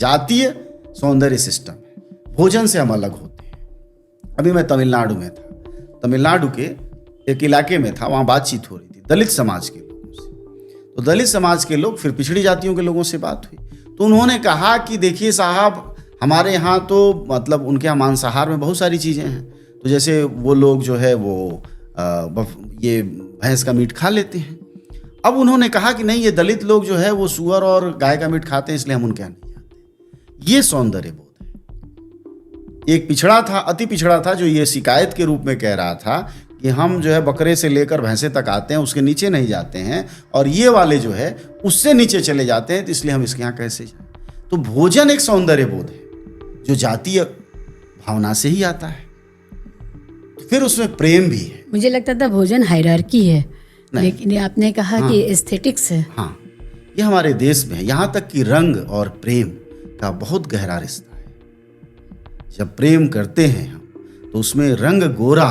जातीय सौंदर्य सिस्टम है, भोजन से हम अलग होते हैं। अभी मैं तमिलनाडु में था, तमिलनाडु के एक इलाके में था, वहाँ बातचीत हो रही थी दलित समाज के लोगों से। तो दलित समाज के लोग, फिर पिछड़ी जातियों के लोगों से बात हुई, तो उन्होंने कहा कि देखिए साहब, हमारे यहाँ तो मतलब उनके यहाँ मांसाहार में बहुत सारी चीज़ें हैं। तो जैसे वो लोग जो है वो ये भैंस का मीट खा लेते हैं। अब उन्होंने कहा कि नहीं, ये दलित लोग जो है वो सुअर और गाय का मीट खाते हैं, इसलिए हम उनके यहाँ नहीं जाते। ये सौंदर्य बोध है। एक पिछड़ा था, अति पिछड़ा था, जो ये शिकायत के रूप में कह रहा था कि हम जो है बकरे से लेकर भैंसे तक आते हैं, उसके नीचे नहीं जाते हैं, और ये वाले जो है उससे नीचे चले जाते हैं, तो इसलिए हम इसके यहाँ कैसे जाएं। तो भोजन एक सौंदर्य बोध है जो जातीय भावना से ही आता है। तो फिर उसमें प्रेम भी है। मुझे लगता था भोजन हायरार्की है, लेकिन आपने कहा कि एस्थेटिक्स है। हाँ, ये हमारे देश में है। यहाँ तक कि रंग और प्रेम का बहुत गहरा रिश्ता है। जब प्रेम करते हैं हम, तो उसमें रंग गोरा,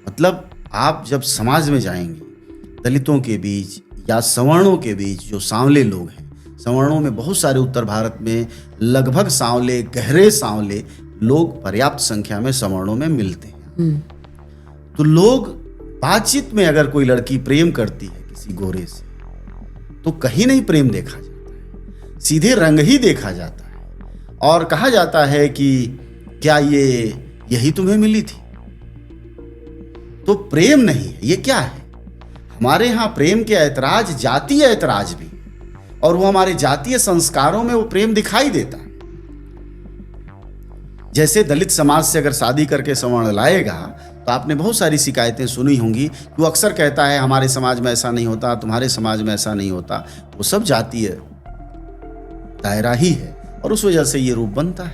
मतलब आप जब समाज में जाएंगे दलितों के बीच या सवर्णों के बीच, जो सांवले लोग हैं, सवर्णों में बहुत सारे उत्तर भारत में लगभग सांवले, गहरे सांवले लोग पर्याप्त संख्या में सवर्णों में मिलते हैं। तो लोग बातचीत में, अगर कोई लड़की प्रेम करती है किसी गोरे से, तो कहीं नहीं प्रेम देखा जाता है, सीधे रंग ही देखा जाता है। और कहा जाता है कि क्या यही तुम्हें मिली थी? तो प्रेम नहीं है, ये क्या है? हमारे यहाँ प्रेम के ऐतराज जातीय ऐतराज भी, और वो हमारे जातीय संस्कारों में वो प्रेम दिखाई देता है। जैसे दलित समाज से अगर शादी करके सवर्ण लाएगा, तो आपने बहुत सारी शिकायतें सुनी होंगी कि वो अक्सर कहता है हमारे समाज में ऐसा नहीं होता, तुम्हारे समाज में ऐसा नहीं होता। वो सब जातीय दायरा ही है, और उस वजह से ये रूप बनता है।